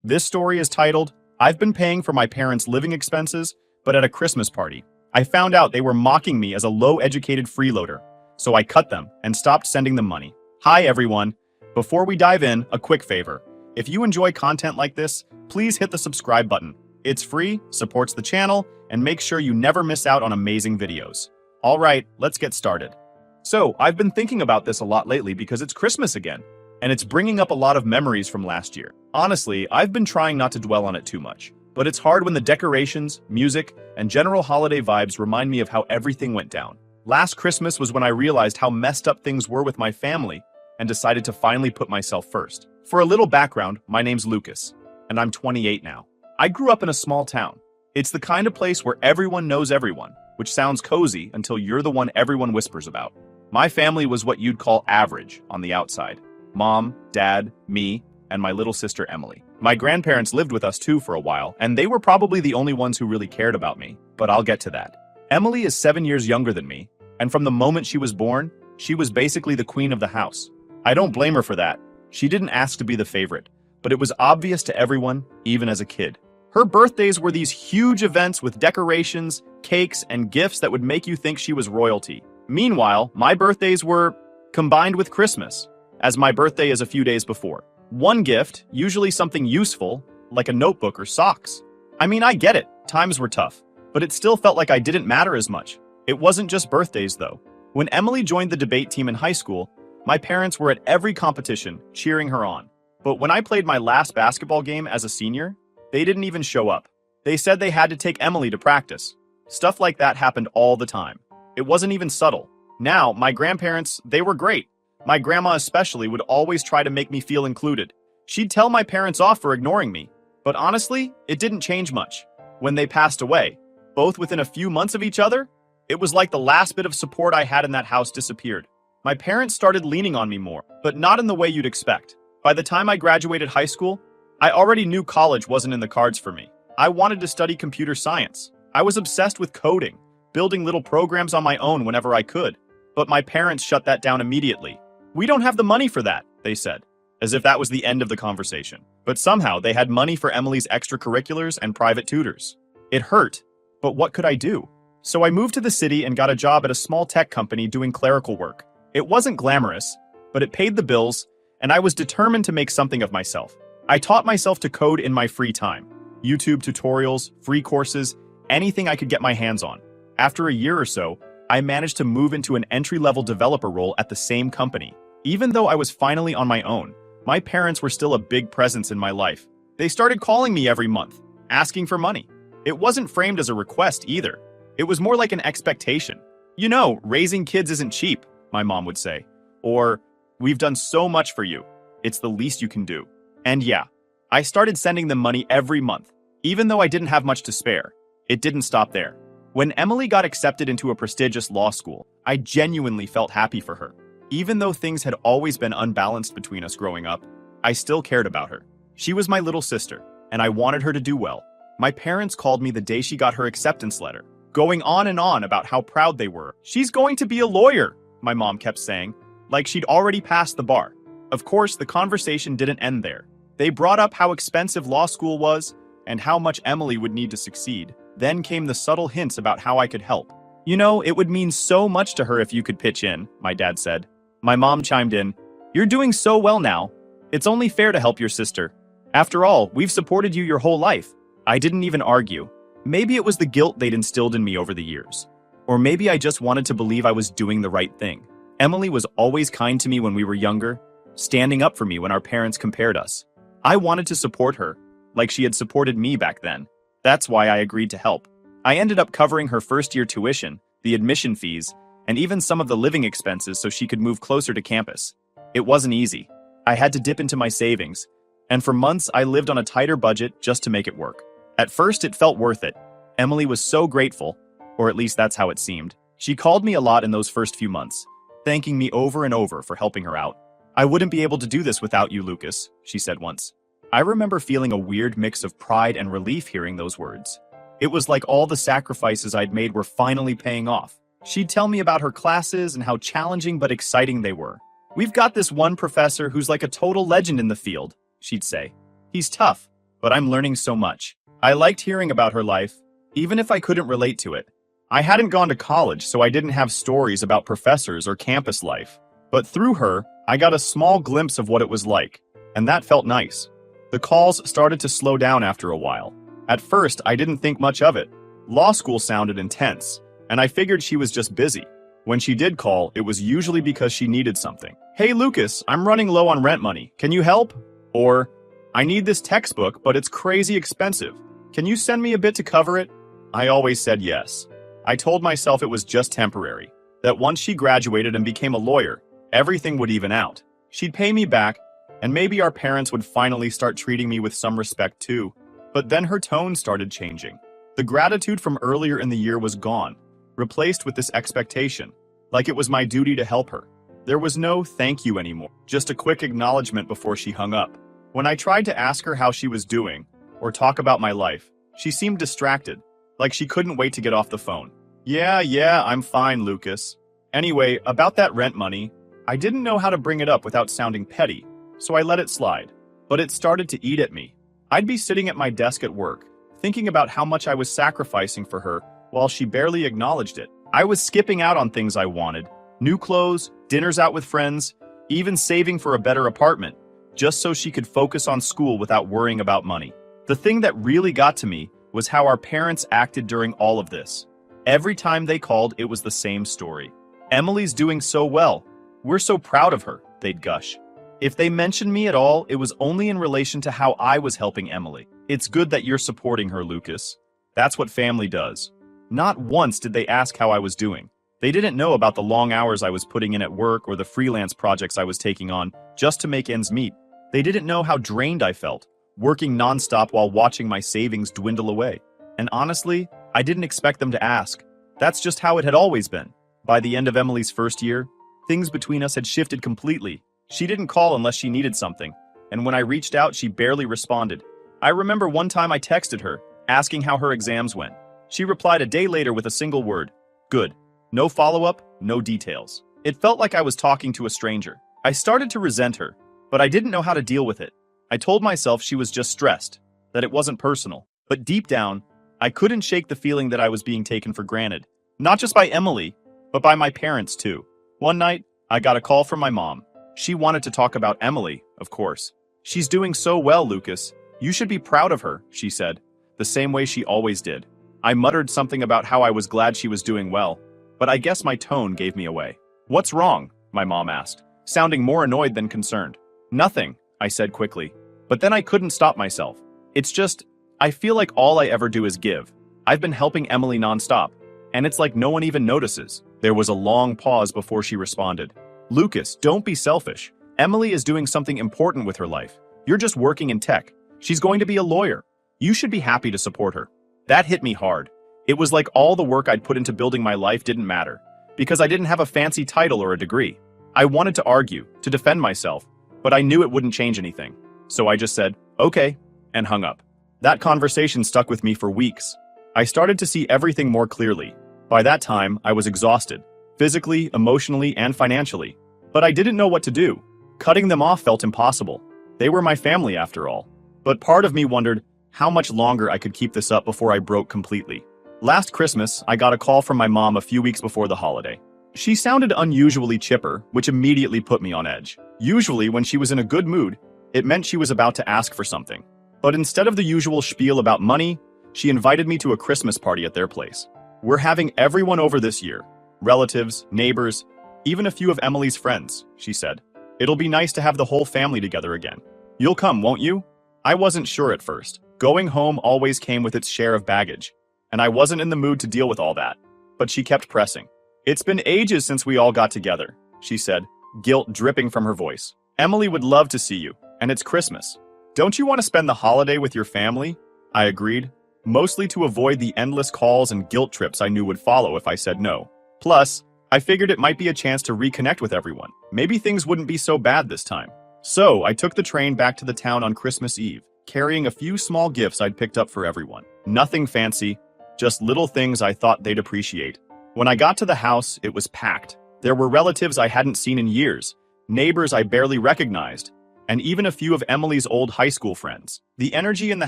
This story is titled, I've been paying for my parents' living expenses, but at a Christmas party. I found out they were mocking me as a low-educated freeloader, so I cut them and stopped sending them money. Hi everyone. Before we dive in, a quick favor. If you enjoy content like this, please hit the subscribe button. It's free, supports the channel, and make sure you never miss out on amazing videos. Alright, let's get started. So, I've been thinking about this a lot lately because it's Christmas again, and it's bringing up a lot of memories from last year. Honestly, I've been trying not to dwell on it too much, but it's hard when the decorations, music, and general holiday vibes remind me of how everything went down. Last Christmas was when I realized how messed up things were with my family and decided to finally put myself first. For a little background, my name's Lucas, and I'm 28 now. I grew up in a small town. It's the kind of place where everyone knows everyone, which sounds cozy until you're the one everyone whispers about. My family was what you'd call average on the outside. Mom, Dad, me, and my little sister Emily. My grandparents lived with us too for a while, and they were probably the only ones who really cared about me, but I'll get to that. Emily is 7 years younger than me, and from the moment she was born, she was basically the queen of the house. I don't blame her for that. She didn't ask to be the favorite, but it was obvious to everyone, even as a kid. Her birthdays were these huge events with decorations, cakes, and gifts that would make you think she was royalty. Meanwhile, my birthdays were combined with Christmas, as my birthday is a few days before. One gift, usually something useful, like a notebook or socks. I mean, I get it, times were tough, but it still felt like I didn't matter as much. It wasn't just birthdays, though. When Emily joined the debate team in high school, my parents were at every competition, cheering her on. But when I played my last basketball game as a senior, they didn't even show up. They said they had to take Emily to practice. Stuff like that happened all the time. It wasn't even subtle. Now, my grandparents, they were great. My grandma especially would always try to make me feel included. She'd tell my parents off for ignoring me. But honestly, it didn't change much. When they passed away, both within a few months of each other, it was like the last bit of support I had in that house disappeared. My parents started leaning on me more, but not in the way you'd expect. By the time I graduated high school, I already knew college wasn't in the cards for me. I wanted to study computer science. I was obsessed with coding, building little programs on my own whenever I could. But my parents shut that down immediately. We don't have the money for that, they said, as if that was the end of the conversation. But somehow they had money for Emily's extracurriculars and private tutors. It hurt, but what could I do? So I moved to the city and got a job at a small tech company doing clerical work. It wasn't glamorous, but it paid the bills, and I was determined to make something of myself. I taught myself to code in my free time. YouTube tutorials, free courses, anything I could get my hands on. After a year or so, I managed to move into an entry-level developer role at the same company. Even though I was finally on my own, my parents were still a big presence in my life. They started calling me every month, asking for money. It wasn't framed as a request either. It was more like an expectation. You know, raising kids isn't cheap, my mom would say. Or, we've done so much for you. It's the least you can do. And yeah, I started sending them money every month, even though I didn't have much to spare. It didn't stop there. When Emily got accepted into a prestigious law school, I genuinely felt happy for her. Even though things had always been unbalanced between us growing up, I still cared about her. She was my little sister, and I wanted her to do well. My parents called me the day she got her acceptance letter, going on and on about how proud they were. She's going to be a lawyer, my mom kept saying, like she'd already passed the bar. Of course, the conversation didn't end there. They brought up how expensive law school was and how much Emily would need to succeed. Then came the subtle hints about how I could help. You know, it would mean so much to her if you could pitch in, my dad said. My mom chimed in, you're doing so well now. It's only fair to help your sister. After all, we've supported you your whole life. I didn't even argue. Maybe it was the guilt they'd instilled in me over the years. Or maybe I just wanted to believe I was doing the right thing. Emily was always kind to me when we were younger, standing up for me when our parents compared us. I wanted to support her, like she had supported me back then. That's why I agreed to help. I ended up covering her first-year tuition, the admission fees, and even some of the living expenses so she could move closer to campus. It wasn't easy. I had to dip into my savings, and for months I lived on a tighter budget just to make it work. At first it felt worth it. Emily was so grateful, or at least that's how it seemed. She called me a lot in those first few months, thanking me over and over for helping her out. I wouldn't be able to do this without you, Lucas, she said once. I remember feeling a weird mix of pride and relief hearing those words. It was like all the sacrifices I'd made were finally paying off. She'd tell me about her classes and how challenging but exciting they were. We've got this one professor who's like a total legend in the field, she'd say. He's tough, but I'm learning so much. I liked hearing about her life, even if I couldn't relate to it. I hadn't gone to college, so I didn't have stories about professors or campus life. But through her, I got a small glimpse of what it was like, and that felt nice. The calls started to slow down after a while. At first, I didn't think much of it. Law school sounded intense, and I figured she was just busy. When she did call, it was usually because she needed something. "Hey Lucas, I'm running low on rent money. Can you help?" Or, "I need this textbook, but it's crazy expensive. Can you send me a bit to cover it?" I always said yes. I told myself it was just temporary, that once she graduated and became a lawyer, everything would even out. She'd pay me back, and maybe our parents would finally start treating me with some respect too. But then her tone started changing. The gratitude from earlier in the year was gone, replaced with this expectation, like it was my duty to help her. There was no thank you anymore, just a quick acknowledgement before she hung up. When I tried to ask her how she was doing, or talk about my life, she seemed distracted, like she couldn't wait to get off the phone. Yeah, I'm fine, Lucas. Anyway, about that rent money, I didn't know how to bring it up without sounding petty, so I let it slide. But it started to eat at me. I'd be sitting at my desk at work, thinking about how much I was sacrificing for her while she barely acknowledged it. I was skipping out on things I wanted, new clothes, dinners out with friends, even saving for a better apartment, just so she could focus on school without worrying about money. The thing that really got to me was how our parents acted during all of this. Every time they called, it was the same story. "Emily's doing so well. We're so proud of her," they'd gush. If they mentioned me at all, it was only in relation to how I was helping Emily. "It's good that you're supporting her, Lucas. That's what family does." Not once did they ask how I was doing. They didn't know about the long hours I was putting in at work or the freelance projects I was taking on just to make ends meet. They didn't know how drained I felt, working nonstop while watching my savings dwindle away. And honestly, I didn't expect them to ask. That's just how it had always been. By the end of Emily's first year, things between us had shifted completely. She didn't call unless she needed something, and when I reached out, she barely responded. I remember one time I texted her, asking how her exams went. She replied a day later with a single word: "Good." No follow-up, no details. It felt like I was talking to a stranger. I started to resent her, but I didn't know how to deal with it. I told myself she was just stressed, that it wasn't personal. But deep down, I couldn't shake the feeling that I was being taken for granted. Not just by Emily, but by my parents too. One night, I got a call from my mom. She wanted to talk about Emily, of course. "She's doing so well, Lucas. You should be proud of her," she said, the same way she always did. I muttered something about how I was glad she was doing well, but I guess my tone gave me away. "What's wrong?" my mom asked, sounding more annoyed than concerned. "Nothing," I said quickly. But then I couldn't stop myself. "It's just, I feel like all I ever do is give. I've been helping Emily nonstop, and it's like no one even notices." There was a long pause before she responded. "Lucas, don't be selfish. Emily is doing something important with her life. You're just working in tech. She's going to be a lawyer. You should be happy to support her." That hit me hard. It was like all the work I'd put into building my life didn't matter, because I didn't have a fancy title or a degree. I wanted to argue, to defend myself, but I knew it wouldn't change anything. So I just said, "Okay," and hung up. That conversation stuck with me for weeks. I started to see everything more clearly. By that time, I was exhausted, physically, emotionally, and financially. But I didn't know what to do. Cutting them off felt impossible. They were my family after all. But part of me wondered how much longer I could keep this up before I broke completely. Last Christmas, I got a call from my mom a few weeks before the holiday. She sounded unusually chipper, which immediately put me on edge. Usually, when she was in a good mood, it meant she was about to ask for something. But instead of the usual spiel about money, she invited me to a Christmas party at their place. "We're having everyone over this year. Relatives, neighbors, even a few of Emily's friends," she said. "It'll be nice to have the whole family together again. You'll come, won't you?" I wasn't sure at first. Going home always came with its share of baggage, and I wasn't in the mood to deal with all that. But she kept pressing. "It's been ages since we all got together," she said, guilt dripping from her voice. "Emily would love to see you, and it's Christmas. Don't you want to spend the holiday with your family?" I agreed, mostly to avoid the endless calls and guilt trips I knew would follow if I said no. Plus, I figured it might be a chance to reconnect with everyone. Maybe things wouldn't be so bad this time. So I took the train back to the town on Christmas Eve, carrying a few small gifts I'd picked up for everyone. Nothing fancy, just little things I thought they'd appreciate. When I got to the house, it was packed. There were relatives I hadn't seen in years, neighbors I barely recognized, and even a few of Emily's old high school friends. The energy in the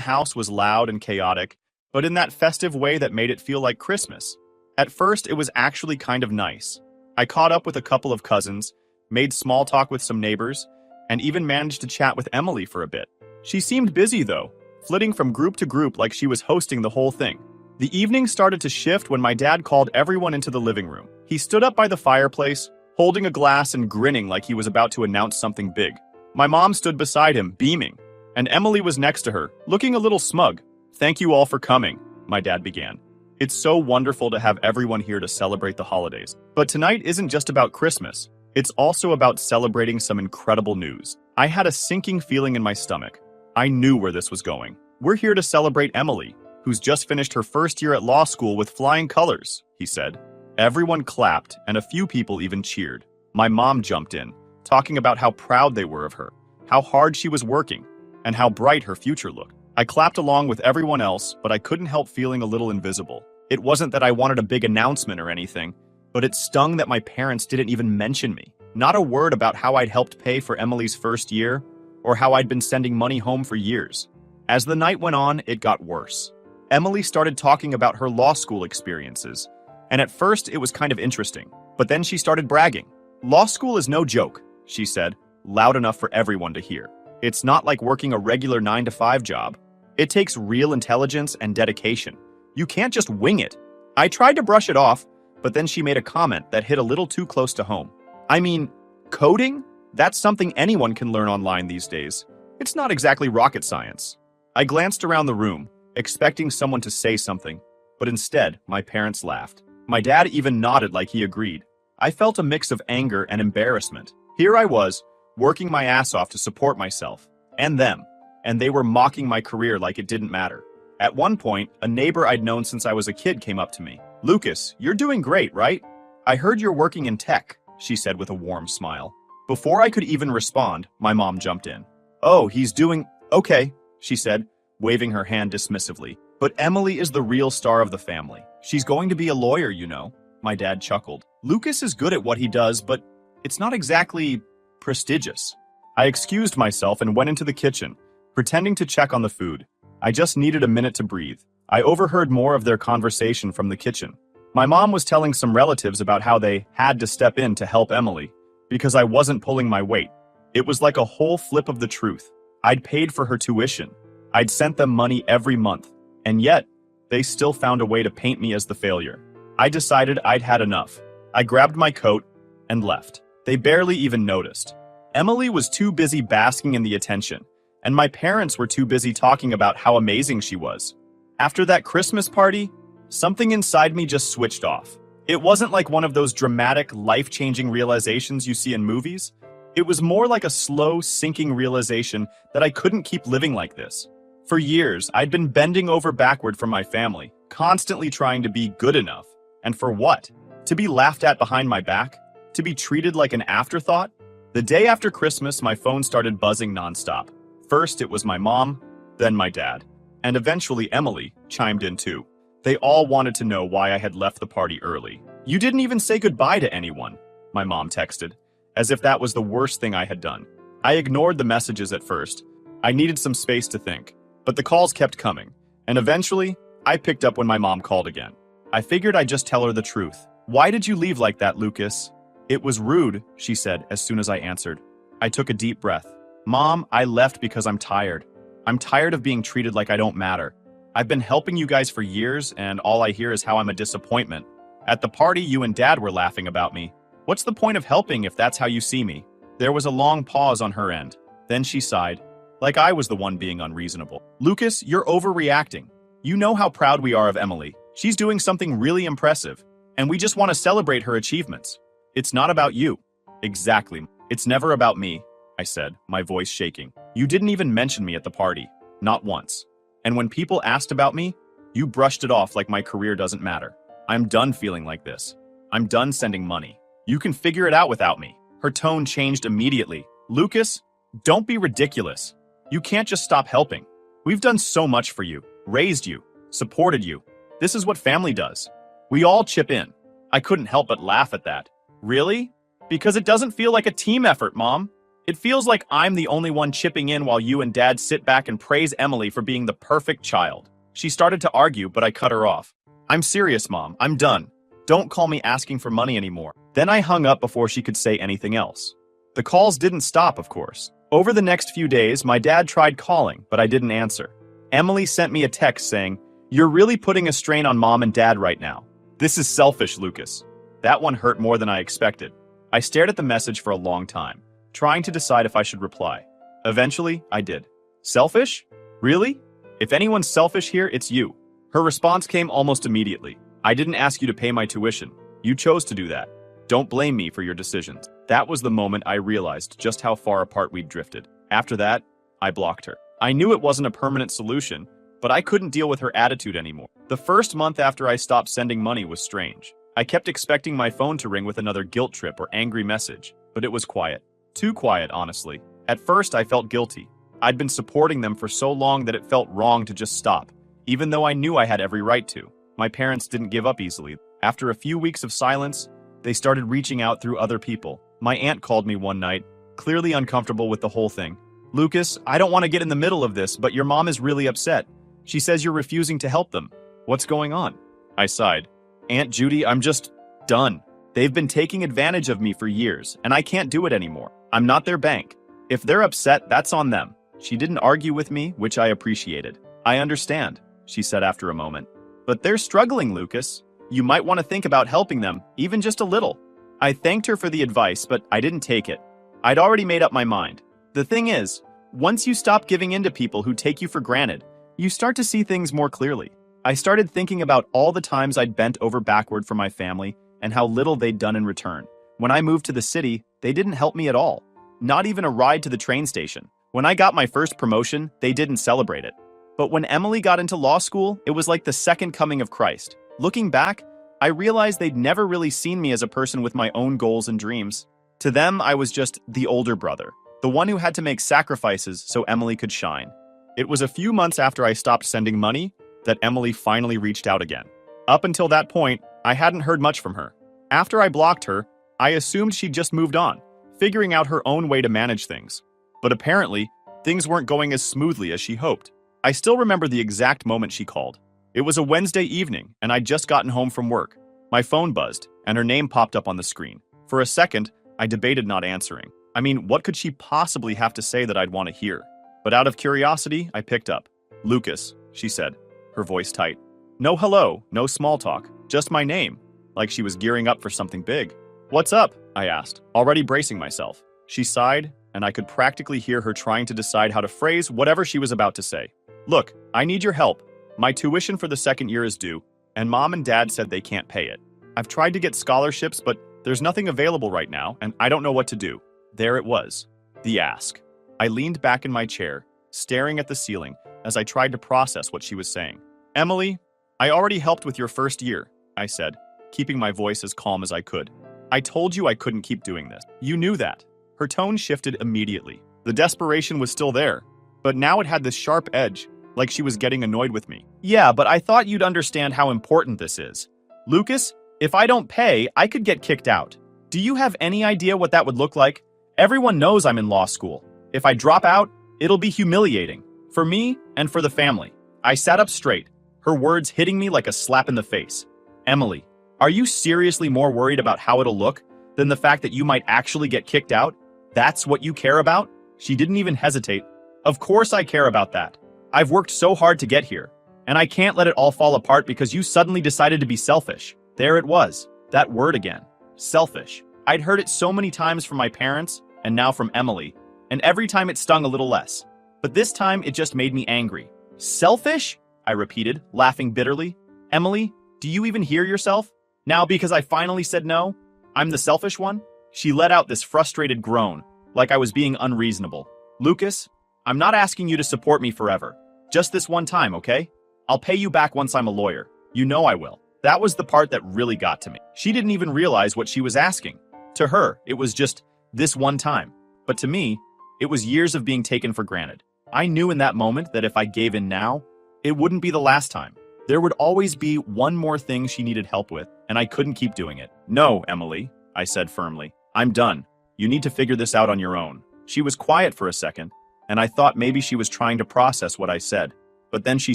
house was loud and chaotic, but in that festive way that made it feel like Christmas. At first, it was actually kind of nice. I caught up with a couple of cousins, made small talk with some neighbors, and even managed to chat with Emily for a bit. She seemed busy, though, flitting from group to group like she was hosting the whole thing. The evening started to shift when my dad called everyone into the living room. He stood up by the fireplace, holding a glass and grinning like he was about to announce something big. My mom stood beside him, beaming, and Emily was next to her, looking a little smug. "Thank you all for coming," my dad began. "It's so wonderful to have everyone here to celebrate the holidays. But tonight isn't just about Christmas. It's also about celebrating some incredible news." I had a sinking feeling in my stomach. I knew where this was going. "We're here to celebrate Emily, who's just finished her first year at law school with flying colors," he said. Everyone clapped, and a few people even cheered. My mom jumped in, talking about how proud they were of her, how hard she was working, and how bright her future looked. I clapped along with everyone else, but I couldn't help feeling a little invisible. It wasn't that I wanted a big announcement or anything, but it stung that my parents didn't even mention me. Not a word about how I'd helped pay for Emily's first year, or how I'd been sending money home for years. As the night went on, it got worse. Emily started talking about her law school experiences, and at first it was kind of interesting, but then she started bragging. "Law school is no joke," she said, loud enough for everyone to hear. "It's not like working a regular 9-to-5 job. It takes real intelligence and dedication. You can't just wing it." I tried to brush it off, but then she made a comment that hit a little too close to home. "I mean, coding? That's something anyone can learn online these days. It's not exactly rocket science." I glanced around the room, expecting someone to say something, but instead, my parents laughed. My dad even nodded like he agreed. I felt a mix of anger and embarrassment. Here I was, working my ass off to support myself, and them, and they were mocking my career like it didn't matter. At one point, a neighbor I'd known since I was a kid came up to me. "Lucas, you're doing great, right? I heard you're working in tech," she said with a warm smile. Before I could even respond, my mom jumped in. "Oh, he's doing okay," she said, waving her hand dismissively. "But Emily is the real star of the family. She's going to be a lawyer, you know." My dad chuckled. "Lucas is good at what he does, but it's not exactly prestigious." I excused myself and went into the kitchen, pretending to check on the food. I just needed a minute to breathe. I overheard more of their conversation from the kitchen. My mom was telling some relatives about how they had to step in to help Emily, because I wasn't pulling my weight. It was like a whole flip of the truth. I'd paid for her tuition. I'd sent them money every month. And yet, they still found a way to paint me as the failure. I decided I'd had enough. I grabbed my coat and left. They barely even noticed. Emily was too busy basking in the attention, and my parents were too busy talking about how amazing she was. After that Christmas party, something inside me just switched off. It wasn't like one of those dramatic, life-changing realizations you see in movies. It was more like a slow, sinking realization that I couldn't keep living like this. For years, I'd been bending over backward for my family, constantly trying to be good enough. And for what? To be laughed at behind my back? To be treated like an afterthought? The day after Christmas, my phone started buzzing nonstop. First, it was my mom, then my dad, and eventually Emily chimed in too. They all wanted to know why I had left the party early. "You didn't even say goodbye to anyone," my mom texted, as if that was the worst thing I had done. I ignored the messages at first. I needed some space to think. But the calls kept coming, and eventually, I picked up when my mom called again. I figured I'd just tell her the truth. "Why did you leave like that, Lucas?" "It was rude," she said as soon as I answered. I took a deep breath. "Mom, I left because I'm tired. I'm tired of being treated like I don't matter. I've been helping you guys for years, and all I hear is how I'm a disappointment. At the party, you and Dad were laughing about me. What's the point of helping if that's how you see me?" There was a long pause on her end. Then she sighed, like I was the one being unreasonable. "Lucas, you're overreacting. You know how proud we are of Emily. She's doing something really impressive, and we just want to celebrate her achievements. It's not about you." "Exactly. It's never about me," I said, my voice shaking. "You didn't even mention me at the party. Not once. And when people asked about me, you brushed it off like my career doesn't matter. I'm done feeling like this. I'm done sending money. You can figure it out without me." Her tone changed immediately. "Lucas, don't be ridiculous. You can't just stop helping. We've done so much for you, raised you, supported you. This is what family does. We all chip in." I couldn't help but laugh at that. "Really? Because it doesn't feel like a team effort, Mom. It feels like I'm the only one chipping in while you and Dad sit back and praise Emily for being the perfect child. She started to argue, but I cut her off. I'm serious, Mom. I'm done. Don't call me asking for money anymore. Then I hung up before she could say anything else. The calls didn't stop, of course. Over the next few days, my dad tried calling, but I didn't answer. Emily sent me a text saying, "You're really putting a strain on Mom and Dad right now. This is selfish, Lucas." That one hurt more than I expected. I stared at the message for a long time, trying to decide if I should reply. Eventually, I did. Selfish? Really? If anyone's selfish here, it's you. Her response came almost immediately. I didn't ask you to pay my tuition. You chose to do that. Don't blame me for your decisions. That was the moment I realized just how far apart we'd drifted. After that, I blocked her. I knew it wasn't a permanent solution, but I couldn't deal with her attitude anymore. The first month after I stopped sending money was strange. I kept expecting my phone to ring with another guilt trip or angry message, but it was quiet. Too quiet, honestly. At first, I felt guilty. I'd been supporting them for so long that it felt wrong to just stop, even though I knew I had every right to. My parents didn't give up easily. After a few weeks of silence, they started reaching out through other people. My aunt called me one night, clearly uncomfortable with the whole thing. "Lucas, I don't want to get in the middle of this, but your mom is really upset. She says you're refusing to help them. What's going on?" I sighed. "Aunt Judy, I'm just done. They've been taking advantage of me for years, and I can't do it anymore. I'm not their bank. If they're upset, that's on them." She didn't argue with me, which I appreciated. "I understand," she said after a moment. "But they're struggling, Lucas. You might want to think about helping them, even just a little." I thanked her for the advice, but I didn't take it. I'd already made up my mind. The thing is, once you stop giving in to people who take you for granted, you start to see things more clearly. I started thinking about all the times I'd bent over backward for my family and how little they'd done in return. When I moved to the city, they didn't help me at all. Not even a ride to the train station. When I got my first promotion, they didn't celebrate it. But when Emily got into law school, it was like the second coming of Christ. Looking back, I realized they'd never really seen me as a person with my own goals and dreams. To them, I was just the older brother, the one who had to make sacrifices so Emily could shine. It was a few months after I stopped sending money that Emily finally reached out again. Up until that point, I hadn't heard much from her. After I blocked her, I assumed she'd just moved on, figuring out her own way to manage things. But apparently, things weren't going as smoothly as she hoped. I still remember the exact moment she called. It was a Wednesday evening, and I'd just gotten home from work. My phone buzzed, and her name popped up on the screen. For a second, I debated not answering. I mean, what could she possibly have to say that I'd want to hear? But out of curiosity, I picked up. "Lucas," she said, her voice tight. No hello, no small talk, just my name, like she was gearing up for something big. "What's up?" I asked, already bracing myself. She sighed, and I could practically hear her trying to decide how to phrase whatever she was about to say. "Look, I need your help. My tuition for the second year is due, and Mom and Dad said they can't pay it. I've tried to get scholarships, but there's nothing available right now, and I don't know what to do." There it was, the ask. I leaned back in my chair, staring at the ceiling as I tried to process what she was saying. "Emily, I already helped with your first year," I said, keeping my voice as calm as I could. "I told you I couldn't keep doing this. You knew that." Her tone shifted immediately. The desperation was still there, but now it had this sharp edge, like she was getting annoyed with me. "Yeah, but I thought you'd understand how important this is. Lucas, if I don't pay, I could get kicked out. Do you have any idea what that would look like? Everyone knows I'm in law school. If I drop out, it'll be humiliating. For me and for the family." I sat up straight, her words hitting me like a slap in the face. "Emily, are you seriously more worried about how it'll look than the fact that you might actually get kicked out? That's what you care about?" She didn't even hesitate. "Of course I care about that. I've worked so hard to get here, and I can't let it all fall apart because you suddenly decided to be selfish." There it was, that word again. Selfish. I'd heard it so many times from my parents, and now from Emily, and every time it stung a little less. But this time it just made me angry. "Selfish?" I repeated, laughing bitterly. "Emily, do you even hear yourself? Now because I finally said no, I'm the selfish one?" She let out this frustrated groan, like I was being unreasonable. "Lucas, I'm not asking you to support me forever. Just this one time, okay? I'll pay you back once I'm a lawyer. You know I will." That was the part that really got to me. She didn't even realize what she was asking. To her, it was just this one time. But to me, it was years of being taken for granted. I knew in that moment that if I gave in now, it wouldn't be the last time. There would always be one more thing she needed help with, and I couldn't keep doing it. "No, Emily," I said firmly. "I'm done. You need to figure this out on your own." She was quiet for a second, and I thought maybe she was trying to process what I said. But then she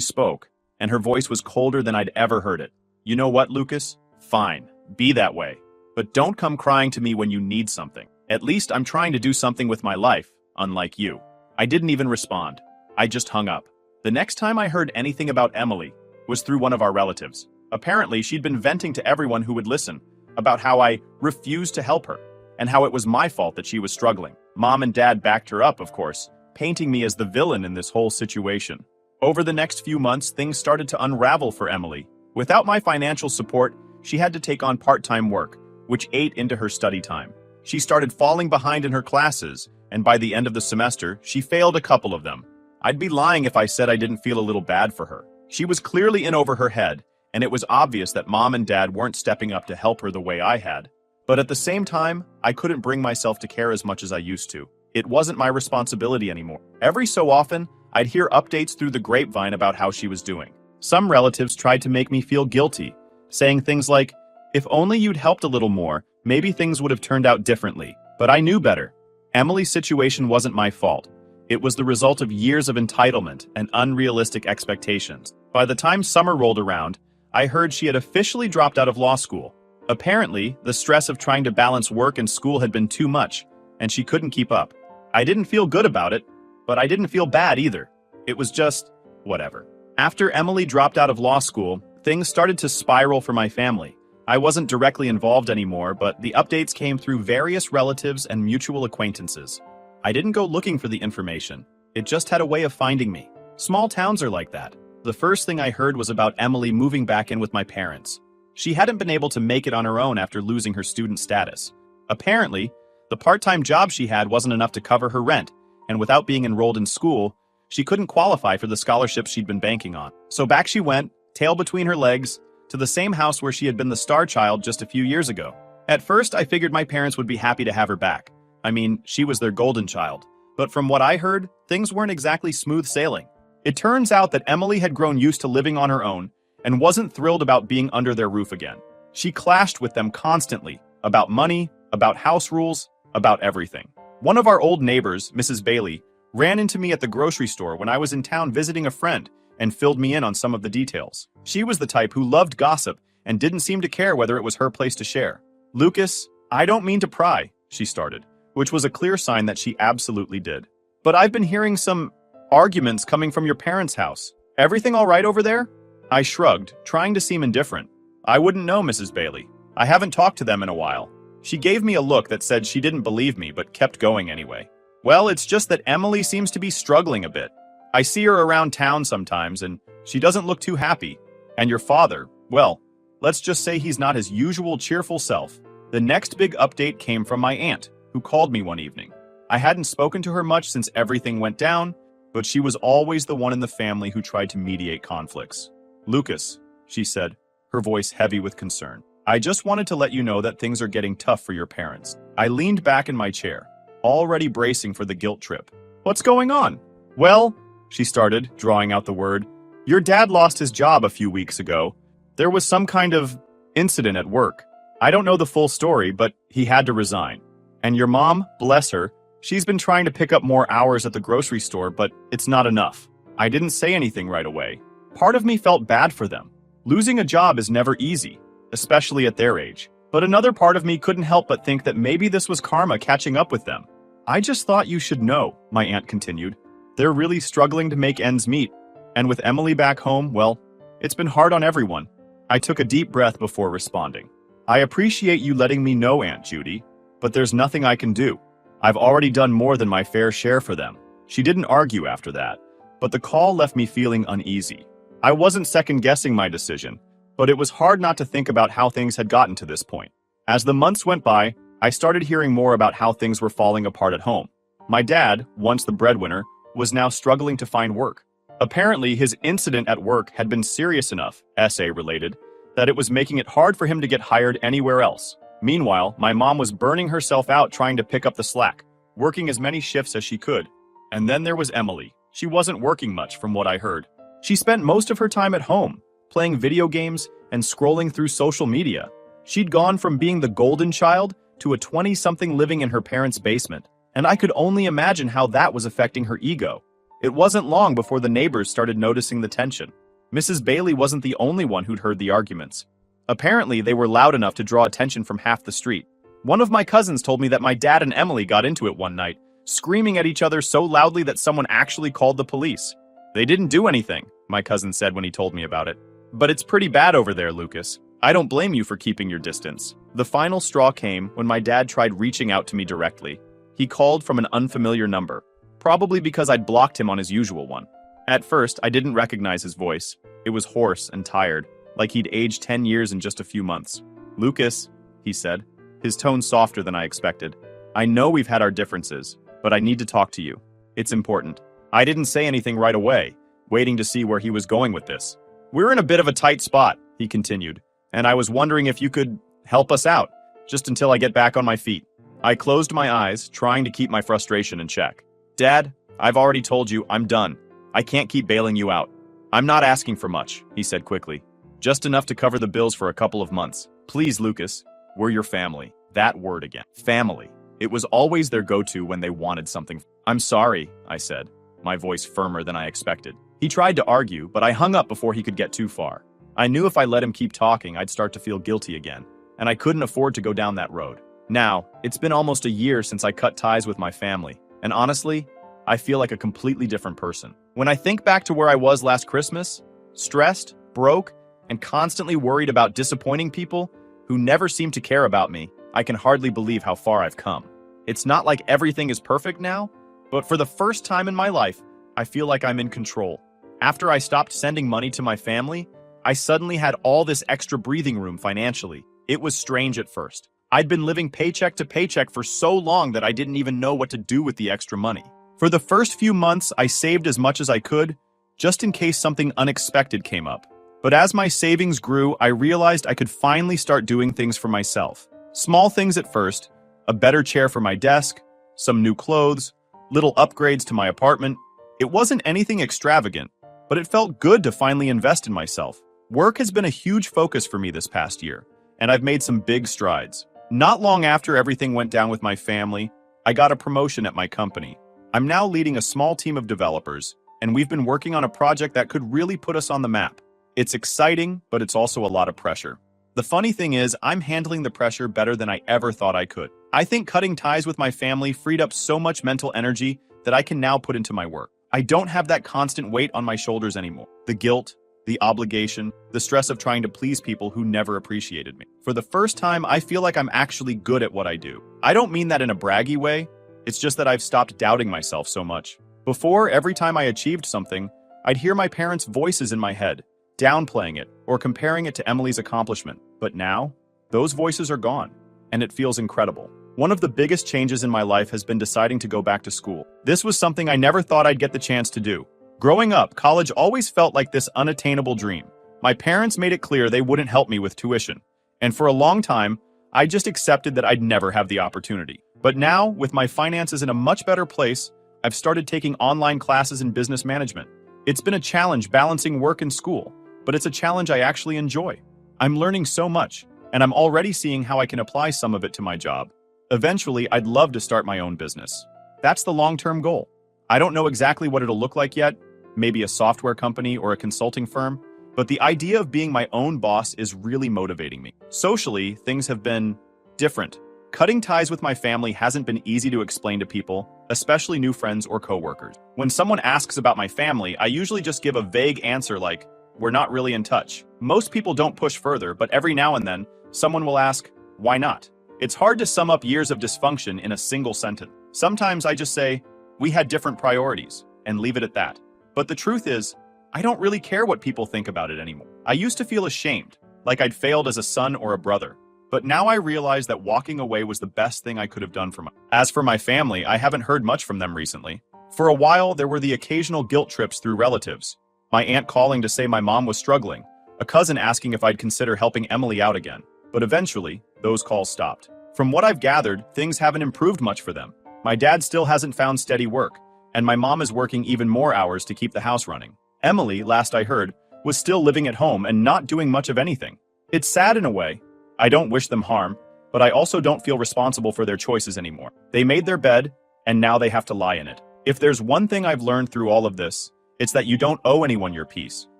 spoke, and her voice was colder than I'd ever heard it. You know what, Lucas? Fine, be that way. But don't come crying to me when you need something. At least I'm trying to do something with my life, unlike you. I didn't even respond. I just hung up. The next time I heard anything about Emily was through one of our relatives. Apparently, she'd been venting to everyone who would listen about how I refused to help her and how it was my fault that she was struggling. Mom and Dad backed her up, of course, painting me as the villain in this whole situation. Over the next few months, things started to unravel for Emily. Without my financial support, she had to take on part-time work, which ate into her study time. She started falling behind in her classes, and by the end of the semester, she failed a couple of them. I'd be lying if I said I didn't feel a little bad for her. She was clearly in over her head, and it was obvious that Mom and Dad weren't stepping up to help her the way I had. But at the same time, I couldn't bring myself to care as much as I used to. It wasn't my responsibility anymore. Every so often, I'd hear updates through the grapevine about how she was doing. Some relatives tried to make me feel guilty, saying things like, "If only you'd helped a little more, maybe things would have turned out differently." But I knew better. Emily's situation wasn't my fault. It was the result of years of entitlement and unrealistic expectations. By the time summer rolled around, I heard she had officially dropped out of law school. Apparently, the stress of trying to balance work and school had been too much, and she couldn't keep up. I didn't feel good about it, but I didn't feel bad either. It was just, whatever. After Emily dropped out of law school, things started to spiral for my family. I wasn't directly involved anymore, but the updates came through various relatives and mutual acquaintances. I didn't go looking for the information. It just had a way of finding me. Small towns are like that. The first thing I heard was about Emily moving back in with my parents. She hadn't been able to make it on her own after losing her student status. Apparently, the part-time job she had wasn't enough to cover her rent, and without being enrolled in school, she couldn't qualify for the scholarships she'd been banking on. So back she went, tail between her legs, to the same house where she had been the star child just a few years ago. At first, I figured my parents would be happy to have her back. I mean, she was their golden child. But from what I heard, things weren't exactly smooth sailing. It turns out that Emily had grown used to living on her own and wasn't thrilled about being under their roof again. She clashed with them constantly, about money, about house rules, about everything. One of our old neighbors, Mrs. Bailey, ran into me at the grocery store when I was in town visiting a friend and filled me in on some of the details. She was the type who loved gossip and didn't seem to care whether it was her place to share. "Lucas, I don't mean to pry," she started, which was a clear sign that she absolutely did. "But I've been hearing some arguments coming from your parents' house. Everything all right over there?" I shrugged, trying to seem indifferent. "I wouldn't know, Mrs. Bailey. I haven't talked to them in a while." She gave me a look that said she didn't believe me but kept going anyway. "Well, it's just that Emily seems to be struggling a bit. I see her around town sometimes and she doesn't look too happy. And your father, well, let's just say he's not his usual cheerful self." The next big update came from my aunt, who called me one evening. I hadn't spoken to her much since everything went down, but she was always the one in the family who tried to mediate conflicts. "Lucas," she said, her voice heavy with concern, "I just wanted to let you know that things are getting tough for your parents." I leaned back in my chair, already bracing for the guilt trip. "What's going on?" "Well," she started, drawing out the word, "your dad lost his job a few weeks ago. There was some kind of incident at work. I don't know the full story, but he had to resign. And your mom, bless her, she's been trying to pick up more hours at the grocery store, but it's not enough." I didn't say anything right away. Part of me felt bad for them. Losing a job is never easy, especially at their age. But another part of me couldn't help but think that maybe this was karma catching up with them. "I just thought you should know," my aunt continued. "They're really struggling to make ends meet. And with Emily back home, well, it's been hard on everyone." I took a deep breath before responding. "I appreciate you letting me know, Aunt Judy, but there's nothing I can do. I've already done more than my fair share for them." She didn't argue after that, but the call left me feeling uneasy. I wasn't second-guessing my decision, but it was hard not to think about how things had gotten to this point. As the months went by, I started hearing more about how things were falling apart at home. My dad, once the breadwinner, was now struggling to find work. Apparently, his incident at work had been serious enough, essay-related, that it was making it hard for him to get hired anywhere else. Meanwhile, my mom was burning herself out trying to pick up the slack, working as many shifts as she could. And then there was Emily. She wasn't working much, from what I heard. She spent most of her time at home, playing video games and scrolling through social media. She'd gone from being the golden child to a 20-something living in her parents' basement. and I could only imagine how that was affecting her ego. It wasn't long before the neighbors started noticing the tension. Mrs. Bailey wasn't the only one who'd heard the arguments. Apparently, they were loud enough to draw attention from half the street. One of my cousins told me that my dad and Emily got into it one night, screaming at each other so loudly that someone actually called the police. They didn't do anything, my cousin said when he told me about it. But it's pretty bad over there, Lucas. I don't blame you for keeping your distance. The final straw came when my dad tried reaching out to me directly. He called from an unfamiliar number, probably because I'd blocked him on his usual one. At first, I didn't recognize his voice. It was hoarse and tired, like he'd aged 10 years in just a few months. Lucas, he said, his tone softer than I expected. I know we've had our differences, but I need to talk to you. It's important. I didn't say anything right away, waiting to see where he was going with this. We're in a bit of a tight spot, he continued, and I was wondering if you could help us out, just until I get back on my feet. I closed my eyes, trying to keep my frustration in check. Dad, I've already told you I'm done. I can't keep bailing you out. I'm not asking for much, he said quickly. Just enough to cover the bills for a couple of months. Please, Lucas, we're your family. That word again. Family. It was always their go-to when they wanted something. I'm sorry, I said, my voice firmer than I expected. He tried to argue, but I hung up before he could get too far. I knew if I let him keep talking, I'd start to feel guilty again, and I couldn't afford to go down that road. Now, it's been almost a year since I cut ties with my family, and honestly, I feel like a completely different person. When I think back to where I was last Christmas, stressed, broke, and constantly worried about disappointing people who never seem to care about me, I can hardly believe how far I've come. It's not like everything is perfect now, but for the first time in my life, I feel like I'm in control. After I stopped sending money to my family, I suddenly had all this extra breathing room financially. It was strange at first. I'd been living paycheck to paycheck for so long that I didn't even know what to do with the extra money. For the first few months, I saved as much as I could, just in case something unexpected came up. But as my savings grew, I realized I could finally start doing things for myself. Small things at first, a better chair for my desk, some new clothes, little upgrades to my apartment. It wasn't anything extravagant, but it felt good to finally invest in myself. Work has been a huge focus for me this past year, and I've made some big strides. Not long after everything went down with my family, I got a promotion at my company. I'm now leading a small team of developers, and we've been working on a project that could really put us on the map. It's exciting, but it's also a lot of pressure. The funny thing is, I'm handling the pressure better than I ever thought I could. I think cutting ties with my family freed up so much mental energy that I can now put into my work. I don't have that constant weight on my shoulders anymore. The guilt, the obligation, the stress of trying to please people who never appreciated me. For the first time, I feel like I'm actually good at what I do. I don't mean that in a braggy way. It's just that I've stopped doubting myself so much. Before, every time I achieved something, I'd hear my parents' voices in my head, downplaying it or comparing it to Emily's accomplishment. But now, those voices are gone, and it feels incredible. One of the biggest changes in my life has been deciding to go back to school. This was something I never thought I'd get the chance to do. Growing up, college always felt like this unattainable dream. My parents made it clear they wouldn't help me with tuition, and for a long time, I just accepted that I'd never have the opportunity. But now, with my finances in a much better place, I've started taking online classes in business management. It's been a challenge balancing work and school, but it's a challenge I actually enjoy. I'm learning so much, and I'm already seeing how I can apply some of it to my job. Eventually, I'd love to start my own business. That's the long-term goal. I don't know exactly what it'll look like yet, maybe a software company or a consulting firm, but the idea of being my own boss is really motivating me. Socially, things have been different. Cutting ties with my family hasn't been easy to explain to people, especially new friends or coworkers. When someone asks about my family, I usually just give a vague answer like, "We're not really in touch." Most people don't push further, but every now and then, someone will ask, "Why not?" It's hard to sum up years of dysfunction in a single sentence. Sometimes I just say, "We had different priorities," and leave it at that. But the truth is, I don't really care what people think about it anymore. I used to feel ashamed, like I'd failed as a son or a brother. But now I realize that walking away was the best thing I could have done for my... As for my family, I haven't heard much from them recently. For a while, there were the occasional guilt trips through relatives. My aunt calling to say my mom was struggling, a cousin asking if I'd consider helping Emily out again. But eventually, those calls stopped. From what I've gathered, things haven't improved much for them. My dad still hasn't found steady work, and my mom is working even more hours to keep the house running. Emily, last I heard, was still living at home and not doing much of anything. It's sad in a way. I don't wish them harm, but I also don't feel responsible for their choices anymore. They made their bed, and now they have to lie in it. If there's one thing I've learned through all of this, it's that you don't owe anyone your peace.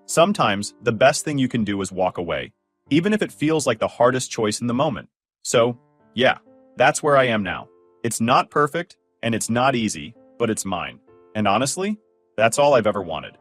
Sometimes, the best thing you can do is walk away, even if it feels like the hardest choice in the moment. So, yeah, that's where I am now. It's not perfect, and it's not easy, but it's mine. And honestly, that's all I've ever wanted.